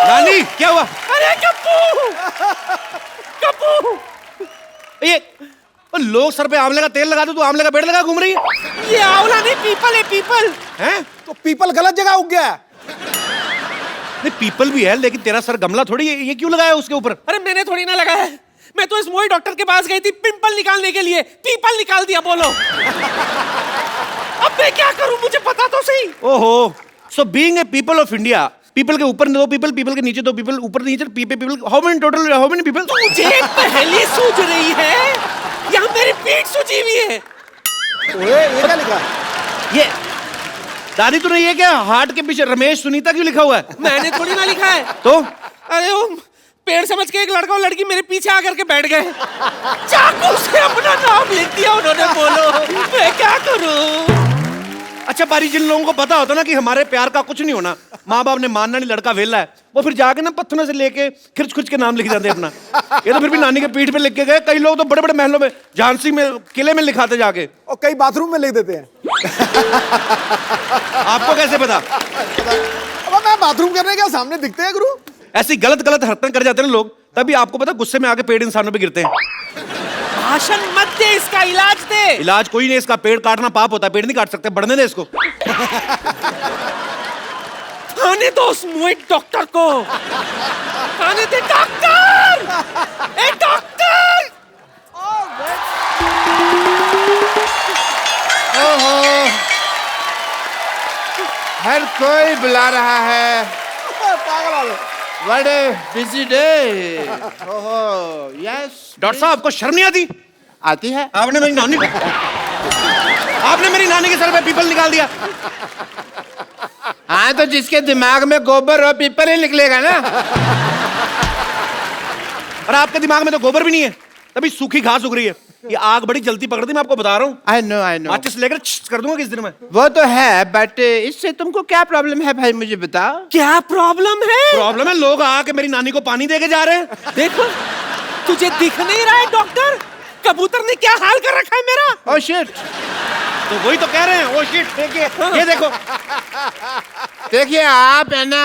नानी क्या हुआ? अरे कप्पू, कप्पू, ये लोग सर पे आंवले का तेल लगा दो, तू आंवले का पेड़ लगा घूम रही है। ये आंवला नहीं, पीपल है, पीपल हैं? तो पीपल गलत जगह उग गया। नहीं पीपल भी है, लेकिन तेरा सर गमला थोड़ी है, ये क्यों लगाया उसके ऊपर? अरे मैंने थोड़ी ना लगाया है, मैं तो इस मोई डॉक्टर के पास गई थी पिंपल निकालने के लिए, पीपल निकाल दिया। बोलो अब मैं क्या करूं, मुझे पता तो सही। ओहो, so being a people of India, people के ऊपर 2 पीपल, पीपल के नीचे 2 पीपल, ऊपर नीचे people, how many total, how many people? मुझे पहले सूझ रही है, यहाँ मेरी पीठ सूझी हुई है। ओए ये क्या लिखा? ये दादी तूने ये क्या हार्ट के पीछे रमेश सुनीता क्यों लिखा हुआ है? मैंने थोड़ी ना लिखा है। तो अरे वो पेड़ समझ के एक लड़का और लड़की मेरे पीछे आकर के बैठ गए, चाकू से अपना नाम लिख दिया उन्होंने। बोलो मैं क्या करूं? अच्छा बारी, जिन लोगों को पता होता ना कि हमारे प्यार का कुछ नहीं होना, माँ बाप ने मानना नहीं, लड़का वेला है, वो फिर जाके ना पत्थरों से लेके खिर्च खुच के नाम लिख जाते अपना। ये तो फिर भी नानी के पीठ पे लिख के गए। कई लोग तो बड़े बड़े महलों में, झांसी में, किले में लिखाते जाके, और कई बाथरूम में लिख देते हैं। आपको कैसे पता? अब मैं बाथरूम करने क्या सामने दिखते हैं गुरु? ऐसी गलत गलत हरकतें कर जाते हैं लोग, तभी आपको पता गुस्से में आके पेड़ इंसानों पे गिरते हैं। भाषण मत दे, इसका इलाज दे। इलाज कोई नहीं, इसका पेड़ काटना पाप होता है, पेड़ नहीं काट सकते, बढ़ने दे इसको। आने दो उस मुए डॉक्टर को, आने दे। डॉक्टर, ए डॉक्टर। ओहो, हर कोई बुला रहा है। पागल वाले। What a busy day. ओहो, yes. डॉक्टर साहब आपको शर्म नहीं आती? आती है। आपने मेरी नानी के सर पे पीपल निकाल दिया। हाँ तो जिसके दिमाग में गोबर और पीपल ही निकलेगा ना। और आपके दिमाग में तो गोबर भी नहीं है, तभी सूखी घास उग रही है। ये आग बड़ी जल्दी पकड़ती, मैं आपको बता रहा हूँ। I know. माचिस लेकर कर दूंगा किस दिन में। वो तो है, बट इससे तुमको क्या प्रॉब्लम है भाई, मुझे बताओ। क्या प्रॉब्लम है? प्रॉब्लम है, लोग आके मेरी नानी को पानी देके जा रहे हैं। देखो तुझे दिख नहीं रहा है डॉक्टर, कबूतर ने क्या हाल कर रखा है मेरा। Oh shit. तो वही तो कह रहे हैं। ओ शिट, देखिए ये देखो। देखिए आप है ना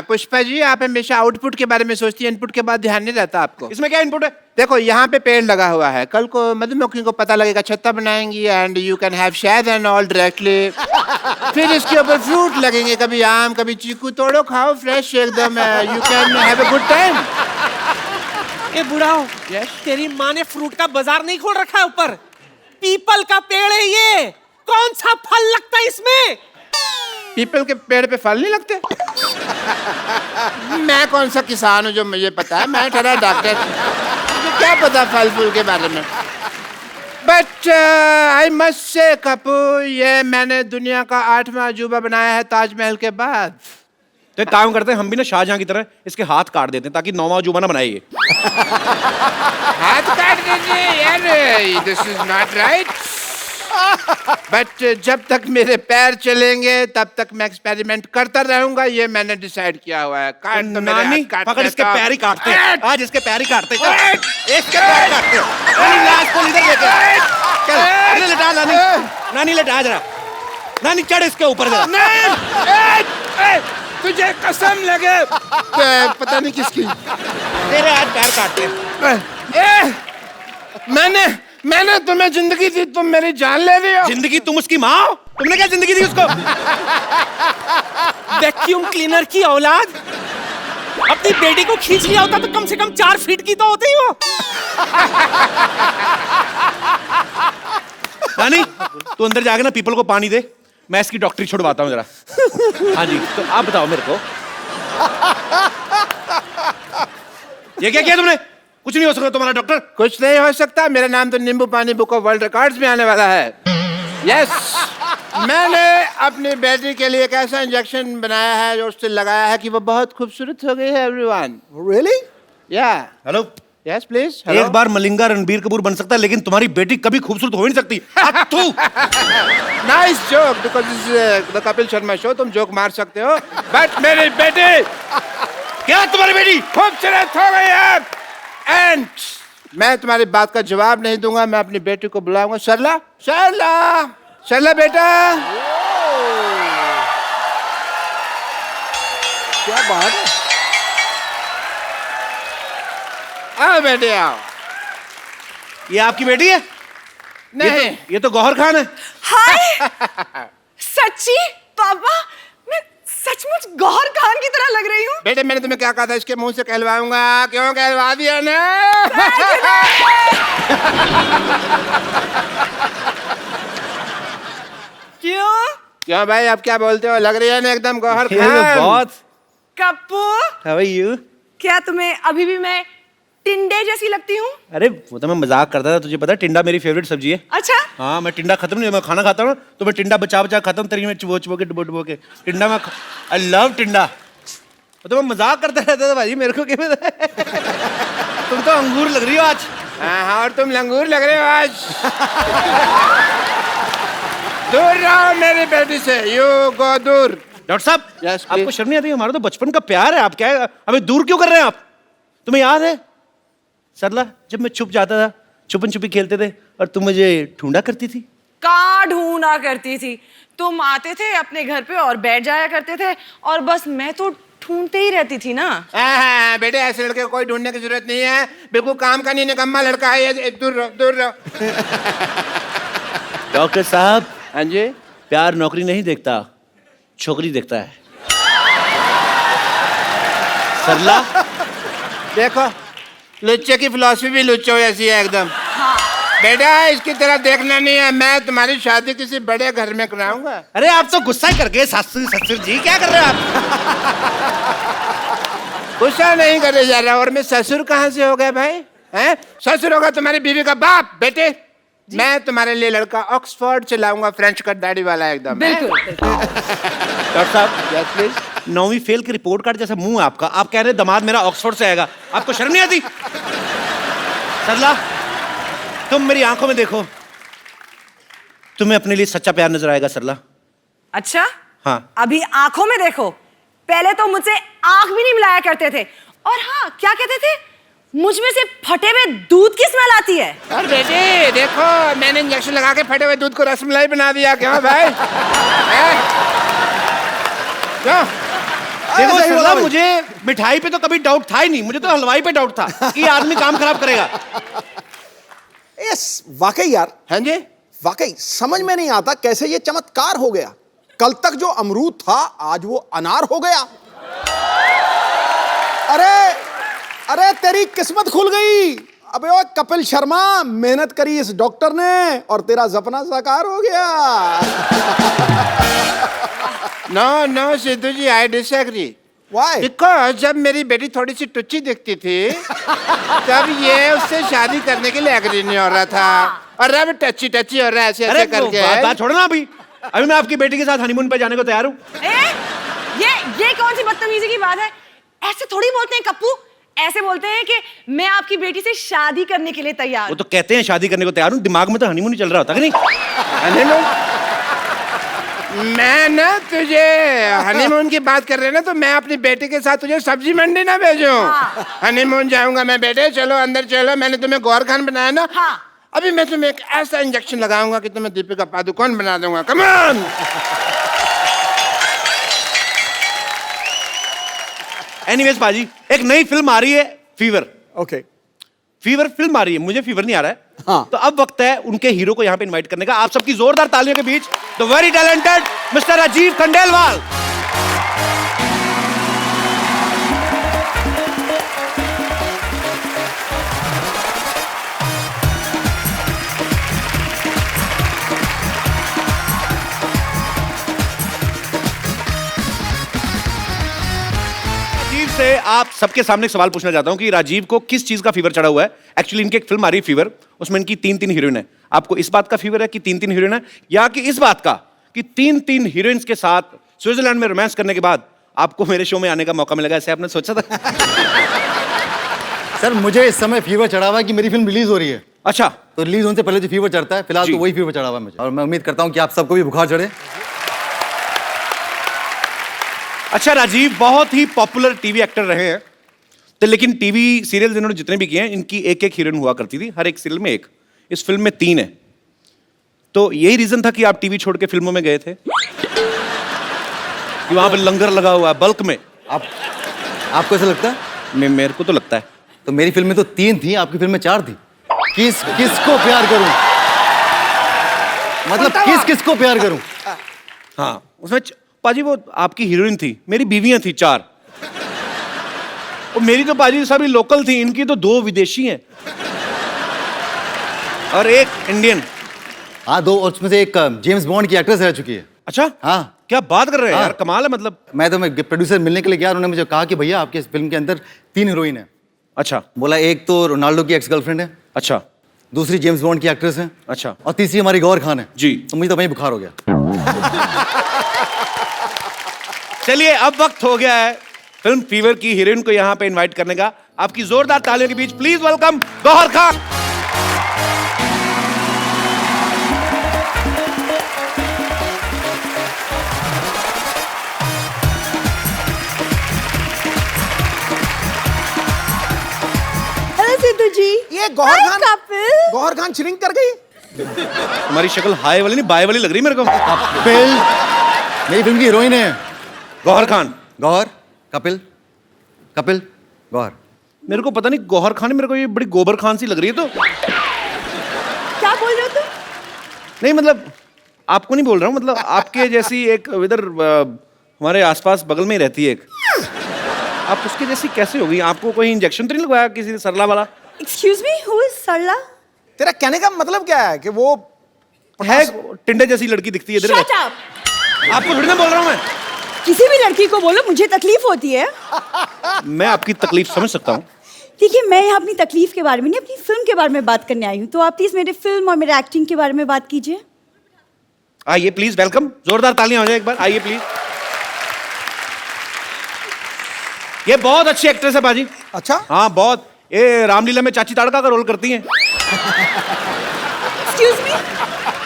पुष्पा जी, आप हमेशा आउटपुट के बारे में सोचती है, इनपुट के बाद ध्यान नहीं रहता आपको। इसमें क्या इनपुट है? देखो यहाँ पे पेड़ लगा हुआ है, कल को मधुमक्खियों को पता लगेगा, छत्ता बनाएंगी एंड यू कैन हैव शहद एंड ऑल डायरेक्टली। फिर इसके ऊपर फ्रूट लगेंगे, कभी आम कभी चीकू, तोड़ो खाओ फ्रेश एकदम, you can have a good time. ए बुढ़ाओ, तेरी माँ ने फ्रूट का बाजार नहीं खोल रखा है ऊपर? पीपल का पेड़ है ये, कौन सा फल लगता है इसमें? पीपल के पेड़ पे फल नहीं लगते? मैं कौन सा किसान हूँ जो मुझे पता है, मैं ठहरा डॉक्टर, मुझे क्या पता फल फूल के बारे में। बट आई मस्ट से कपू, ये मैंने दुनिया का 8वां अजूबा बनाया है ताजमहल के बाद। तो एक काम करते हैं, हम भी ना शाहजहां की तरह इसके हाथ काट देते हैं ताकि 9वां अजूबा ना बनाए ये। हाथ काट दीजिए यार, this is not right. But जब तक मेरे पैर चलेंगे तब तक मैं एक्सपेरिमेंट करता रहूंगा, ये मैंने डिसाइड किया हुआ है। काट तो मेरे नानी हाथ काटने पकड़, इसके का। पैर ही काटते हैं आज, इसके पैर ही काटते हैं। इसके पैर काटते हैं। नानी लाश को इधर लेके चल, इधर लेटा नानी, नानी लेटा जरा, नानी चढ़ इसके ऊपर जरा। नहीं, तुझे कसम लगे, पता नहीं किसकी, तेरे आज पैर काटते हैं। मैंने तुम्हें जिंदगी दी, तुम मेरी जान ले रही हो। जिंदगी? तुम उसकी माँ हो? तुमने क्या जिंदगी दी उसको? वैक्यूम क्लीनर की औलाद, अपनी बेटी को खींच लिया होता तो कम से कम 4 फीट की तो होती ही वो। नानी तू अंदर जाके ना पीपल को पानी दे, मैं इसकी डॉक्टरी छुड़वाता हूँ जरा। हाँ जी, तो आप बताओ मेरे को, ये क्या किया तुमने? कुछ नहीं हो सकता तुम्हारा डॉक्टर। कुछ नहीं हो सकता, मेरा नाम तो नींबू पानी बुक ऑफ वर्ल्ड रिकॉर्ड्स में आने वाला है। यस, मैंने अपनी बेटी के लिए एक ऐसा इंजेक्शन बनाया है जो उससे लगाया है कि वो बहुत खूबसूरत हो गई है। Everyone Really? या हेलो, यस प्लीज। एक बार मलिंगा रणबीर कपूर बन सकता है, लेकिन तुम्हारी बेटी कभी खूबसूरत हो ही नहीं सकती। Nice joke, because this is the Kapil Sharma show, तुम जोक मार सकते हो, बट मेरी बेटी, क्या तुम्हारी बेटी खूबसूरत हो गई है एंड मैं तुम्हारी बात का जवाब नहीं दूंगा। मैं अपनी बेटी को बुलाऊंगा। सरला, सरला, सरला बेटा, क्या बात है। आओ बेटे आओ। ये आपकी बेटी है? नहीं ये तो गौहर खान है। हाय सच्ची पापा, मैं सचमुच गौहर खान की तरह लग रही हूँ। बेटे मैंने तुम्हें क्या कहा था, इसके मुंह से कहलवाऊंगा, क्यों कहलवा दिया ना? क्यों? क्यों भाई, अब क्या बोलते हो, लग रही है ना एकदम गौहर ये तो खान। बहुत। Kappu, How are you? क्या तुम्हें अभी भी मैं टिंडे जैसी लगती हूँ? अरे वो तो मैं मजाक करता था, तुझे पता है टिंडा मेरी फेवरेट सब्जी है। अच्छा, हाँ, मैं टिंडा खत्म नहीं, मैं खाना खाता हूँ तो मैं टिंडा बचा बचा खाता हूँ, तेरी में चुबो चुबो के डुबो डुबो के टिंडा में। आई लव टिंडा। वो तो मैं मजाक करता रहता था भाई, मेरे को क्या पता है। तुम तो अंगूर लग रही हो आज। हाँ, और तुम लंगूर लग रहे हो आज। दूर रहो मेरी बेटी से, यू गो दूर। डॉक्टर साहब, Yes, please. आपको शर्म नहीं आती? हमारा तो बचपन का प्यार है, आप क्या हमें दूर क्यों कर रहे हैं आप? तुम्हें याद है सरला, जब मैं छुप जाता था, छुपन छुपी खेलते थे और तुम मुझे ढूंढा करती थी? कहाँ ढूंढा करती थी? तुम आते थे अपने घर पे और बैठ जाया करते थे और बस मैं तो ढूंढते ही रहती थी ना। हाँ, बेटे ऐसे लड़के को कोई ढूंढने की जरूरत नहीं है, बिल्कुल काम का नहीं, निकम्मा लड़का है ये। दूर रहो, दूर रहो। डॉक्टर साहब, हाँ जी। प्यार नौकरी नहीं देखता, छोकरी देखता है। सरला, देखो लुच्चे की फिलॉसफी भी लुच्चो जैसी है एकदम। बेटा इसकी तरह देखना नहीं है, मैं तुम्हारी शादी किसी बड़े घर में कराऊंगा। अरे आप तो गुस्सा ही कर गए ससुर ससुर जी, क्या कर रहे हो आप? गुस्सा नहीं करे जा रहा, और मैं ससुर कहाँ से हो गया भाई? हैं? ससुर होगा तुम्हारी बीवी का बाप। बेटे मैं तुम्हारे लिए लड़का ऑक्सफोर्ड से लाऊंगा, फ्रेंच कट दाढ़ी वाला एकदम। बिल्कुल। डॉक्टर साहब, यस प्लीज। 9वीं फेल के रिपोर्ट कार्ड जैसा मुंह है आपका, आप कह रहे हैं दामाद मेरा ऑक्सफोर्ड से आएगा, आपको शर्म नहीं आती? सरला, तुम मेरी आंखों में देखो, तुम्हें अपने लिए सच्चा प्यार नजर आएगा सरला। अच्छा, हाँ। अभी आंखों में देखो, पहले तो मुझसे आंख भी नहीं मिलाया करते थे। और हाँ, क्या कहते थे, मुझ में से फटे हुए दूध की स्मेल आती है। और बेटे देखो, मैंने इंजेक्शन लगा के फटे हुए दूध को रसमलाई बना दिया। क्यों भाई? क्यों? देखो सही बोला सरला, भाई। मुझे मिठाई पे तो कभी डाउट था ही नहीं, मुझे तो हलवाई पे डाउट था कि ये आदमी काम खराब करेगा। यस, वाकई यार, हाँ जी। वाकई समझ में नहीं आता कैसे ये चमत्कार हो गया। कल तक जो अमरूद था आज वो अनार हो गया। अरे तेरी किस्मत खुल गई। अबे ओ कपिल शर्मा, मेहनत करी इस डॉक्टर ने और तेरा सपना साकार हो गया। No Sidhu ji, I disagree. Why? Because जब मेरी बेटी थोड़ी सी टुच्ची दिखती थी तब ये उससे शादी करने के लिए एग्री नहीं हो रहा था, और अब टच्ची टच्ची हो रहा है ऐसे अरे ऐसे करके। बात छोड़ो ना, अभी मैं आपकी बेटी के साथ हनीमून पे जाने को तैयार हूँ। ये कौन सी बदतमीजी की बात है? ऐसे थोड़ी बोलते हैं कप्पू, ऐसे बोलते हैं कि मैं आपकी बेटी से शादी करने के लिए तैयार वो हूं। तो कहते हैं शादी करने को तैयार हूँ, दिमाग में तो हनीमून ही चल रहा होता कि नहीं? हनीमून? मैं ना तुझे हनीमून की बात कर रहे ना, तो मैं अपनी बेटी के साथ तुझे सब्जी मंडी ना भेजूं। हाँ। हनीमून जाऊंगा मैं। बेटे चलो अंदर चलो, मैंने तुम्हें गौर खान बनाया ना। हाँ। अभी मैं तुम्हें एक ऐसा इंजेक्शन लगाऊंगा कि तुम्हें दीपिका पादुकोण बना दूंगा। Come on. एनीवेज बाजी, एक नई फिल्म आ रही है, फीवर। ओके, फीवर फिल्म आ रही है, मुझे फीवर नहीं आ रहा है। हाँ। तो अब वक्त है उनके हीरो को यहाँ पे इनवाइट करने का। आप सबकी जोरदार तालियों के बीच the very talented mister Rajeev Khandelwal. Rajeev से आप सबके सामने एक सवाल पूछना चाहता हूं कि राजीव को किस चीज का फीवर चढ़ा हुआ है। एक्चुअली इनकी एक फिल्म आ रही है फीवर, उसमें इनकी 3 हीरोइन है। आपको इस बात का फीवर है कि 3 हीरोइन है, या कि इस बात का कि 3 हीरोइंस के साथ स्विट्जरलैंड में रोमांस करने के बाद आपको मेरे शो में आने का मौका मिलेगा, ऐसे आपने सोचा था? सर मुझे इस समय फीवर चढ़ा हुआ है कि मेरी फिल्म रिलीज हो रही है, अच्छा, तो रिलीज होने से पहले जो फीवर चढ़ता है, फिलहाल जी। तो वही फीवर चढ़ा हुआ है मुझे, और मैं उम्मीद करता हूँ कि आप सबको भी बुखार चढ़े। अच्छा राजीव बहुत ही पॉपुलर टीवी एक्टर रहे हैं, तो लेकिन टीवी सीरियल इन्होंने जितने भी किए हैं, इनकी एक हीरोइन हुआ करती थी, हर एक सीरियल में एक। इस फिल्म में 3 है, तो यही रीजन था कि आप टीवी छोड़ के फिल्मों में गए थे कि वहां पे लंगर लगा हुआ है बल्क में। आप आपको ऐसा लगता है? मेरे को तो लगता है। तो मेरी फिल्म में तो 3 थी, आपकी फिल्म में 4 थी। किसको प्यार करूं? मतलब किसको प्यार करूं? हाँ, उसमें पाजी वो आपकी हीरोइन थी, मेरी बीवियां थी 4। और मेरी तो पाजी सभी लोकल थी, इनकी तो 2 विदेशी हैं और 1 इंडियन। हाँ 2, और उसमें से एक जेम्स बॉन्ड की एक्ट्रेस रह चुकी है। अच्छा, हाँ। क्या बात कर रहे हैं हाँ। यार, कमाल है मतलब। मैं प्रोड्यूसर मिलने के लिए गया, उन्होंने मुझे कहा कि भैया आपके इस फिल्म के अंदर 3 हीरोइन है। अच्छा बोला एक तो रोनाल्डो की एक्स गर्लफ्रेंड है, अच्छा दूसरी जेम्स बॉन्ड की एक्ट्रेस है, अच्छा और तीसरी हमारी गौहर खान है। जी। तो मुझे तो वहीं बुखार हो गया। चलिए, अब वक्त हो गया है फिल्म फीवर की हीरोइन को यहाँ पे इनवाइट करने का। आपकी जोरदार तालियों के बीच please welcome Gauhar Khan. Hello Sidhu ji. ये Gauhar Hi, Khan couple. Gauhar Khan shrink कर गई। तुम्हारी शक्ल हाई वाली नहीं बाय वाली लग रही मेरे को। कपिल मेरी फिल्म की हीरोइन है। गौहर खान। गौहर, कपिल, कपिल, गौहर। मेरे को पता नहीं, गौहर खान मेरे को ये बड़ी गोबर खान सी लग रही है। तो क्या बोल रहे हो तुम? नहीं मतलब आपको नहीं बोल रहा हूँ, मतलब आपके जैसी एक इधर हमारे आसपास बगल में ही रहती है एक, आप उसके जैसी कैसे हो गई? आपको कोई इंजेक्शन तो नहीं लगवाया किसी ने सरला वाला? Excuse me, who is सरला? तेरा कहने का मतलब क्या है कि वो है टिंडे जैसी लड़की दिखती है इधर। Shut up. आपको थोड़ी ना बोल रहा हूँ मैं। किसी भी लड़की को बोलो, मुझे तकलीफ होती है। मैं आपकी तकलीफ समझ सकता हूँ। देखिए, मैं यहाँ अपनी तकलीफ के बारे में नहीं, अपनी फिल्म के बारे में बात करने आई हूँ। तो आप प्लीज मेरे फिल्म और मेरे एक्टिंग के बारे में बात कीजिए। आइए प्लीज, वेलकम। जोरदार तालियां हो जाए एक बार, आइए प्लीज। ये बहुत अच्छी एक्ट्रेस है बाजी। अच्छा हाँ बहुत, ये रामलीला में चाची ताड़का का रोल करती हैं। Excuse me,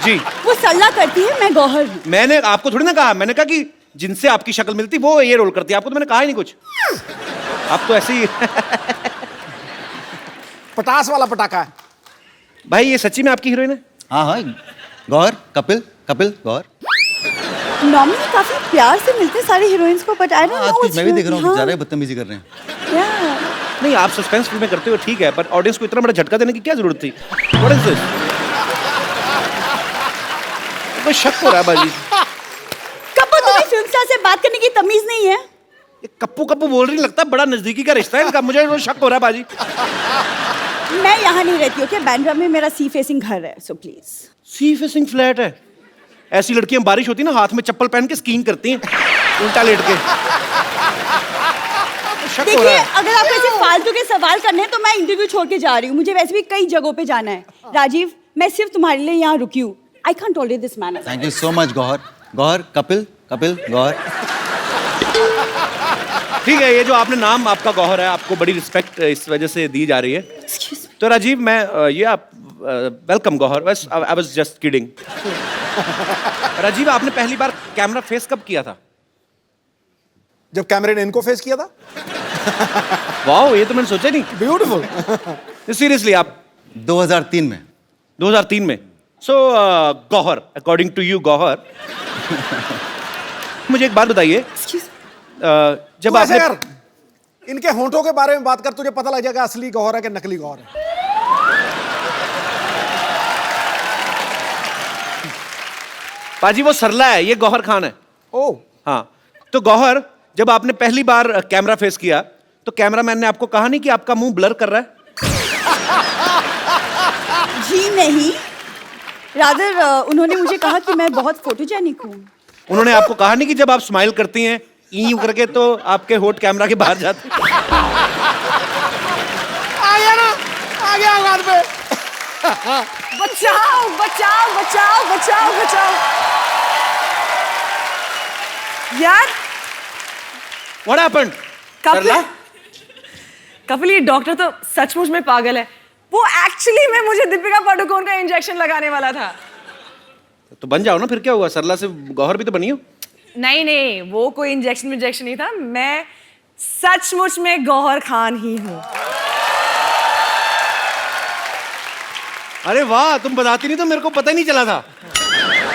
जी। वो सरला करती है, मैं गौहर हूँ। मैंने आपको थोड़ी ना कहा, मैंने कहा कि जिनसे आपकी शक्ल मिलती वो ये रोल करती है। आपको तो मैंने कहा ही नहीं कुछ, आप तो ऐसे ही। पटास वाला पटाखा है। भाई ये सच्ची में आपकी हीरोइन है? हाँ हाँ, गौहर, कपिल, कपिल, गौहर। नॉर्मली काफी प्यार से मिलते हैं सारे हीरोइंस को, बट आई डोंट नो आजकल मैं भी देख रहा हूँ ज़्यादा बदतमीजी कर रहे हैं। नहीं, आप सस्पेंस फिल्में करते हो ठीक है, पर ऑडियंस को इतना बड़ा झटका देने की क्या जरूरत थी? What is this? कोई शक हो रहा है बाजी। कब तुम्हें फिल्म स्टार से बात करने की तमीज नहीं है? ये कप्पू कप्पू बोल रही, लगता है बड़ा नजदीकी का रिश्ता है इनका। मुझे वो शक हो रहा है बाजी। मैं यहाँ नहीं रहती, ओके? बांद्रा में मेरा सी फेसिंग घर है, so please. Sea facing flat है? ऐसी लड़कियां बारिश होती है ना, हाथ में चप्पल पहन के स्कीइंग करती हैं उल्टा लेट के। शक हो देखिए, रहा है। अगर आपको ऐसे फालतू के सवाल करने हैं तो मैं इंटरव्यू छोड़ के जा रही हूँ। मुझे वैसे भी कई जगहों पे जाना है। राजीव, मैं सिर्फ तुम्हारे लिए यहाँ रुकी हूँ। I can't tolerate this man. Thank you so much Gauhar. Gauhar, Kapil, Kapil, Gauhar. ठीक है, ये जो आपने नाम आपका गौहर है, आपको बड़ी रिस्पेक्ट इस वजह से दी जा रही है। तो राजीव, मैं ये आप वेलकम गौहर, बस I was just kidding. Rajiv, आपने पहली बार कैमरा फेस कब किया था? जब कैमरे ने इनको फेस किया था। वाओ, ये तो मैंने सोचा नहीं। ब्यूटीफुल। सीरियसली आप 2003 में। 2003 में। So Gauhar, according to you Gauhar, मुझे एक बात बताइए, जब तू ऐसे आपने कर, इनके होंठों के बारे में बात कर, तुझे पता लग जाएगा असली गौहर है कि नकली गौहर है। पाजी वो सरला है, ये गौहर खान है। ओ हाँ, तो गौहर, जब आपने पहली बार कैमरा फेस किया तो कैमरामैन ने आपको कहा नहीं कि आपका मुंह ब्लर कर रहा है? जी नहीं, रादर उन्होंने मुझे कहा कि मैं बहुत फोटोजेनिक हूँ। उन्होंने आपको कहा नहीं कि जब आप स्माइल करती हैं यूं करके तो आपके होठ कैमरा के बाहर जाते हैं? आ गया ना, आ गया औकात पे। बचाओ बचाओ बचाओ बचाओ बचाओ यार। What happened? कपिल, सरला? कपिल, ये डॉक्टर तो सचमुच में पागल है। वो एक्चुअली में मुझे दीपिका पादुकोण का इंजेक्शन लगाने वाला था। तो बन जाओ ना, फिर क्या हुआ? सरला से गौहर भी तो बनी हो। नहीं नहीं, वो कोई इंजेक्शन नहीं था। मैं सचमुच में गौहर खान ही हूँ। अरे वाह, तुम बताती नहीं तो मेरे को पता ही नहीं चला था।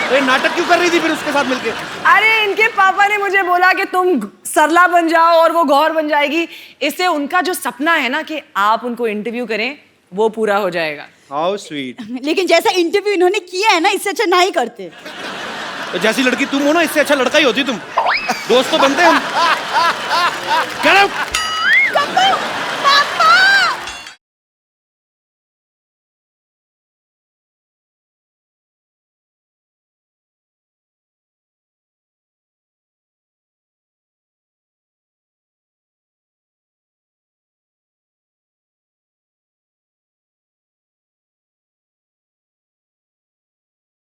तो ये नाटक क्यों कर रही थी फिर उसके साथ मिलके? अरे इनके पापा ने मुझे बोला कि तुम सरला बन जाओ और वो गौर बन जाएगी। इससे उनका जो सपना है ना कि आप उनको इंटरव्यू करें, वो पूरा हो जाएगा। How sweet. लेकिन जैसा इंटरव्यू इन्होंने किया है ना, इससे अच्छा ना ही करते। तो जैसी लड़की तुम हो ना, इससे अच्छा लड़का ही होती तुम। दोस्त तो बनते हम। Get out!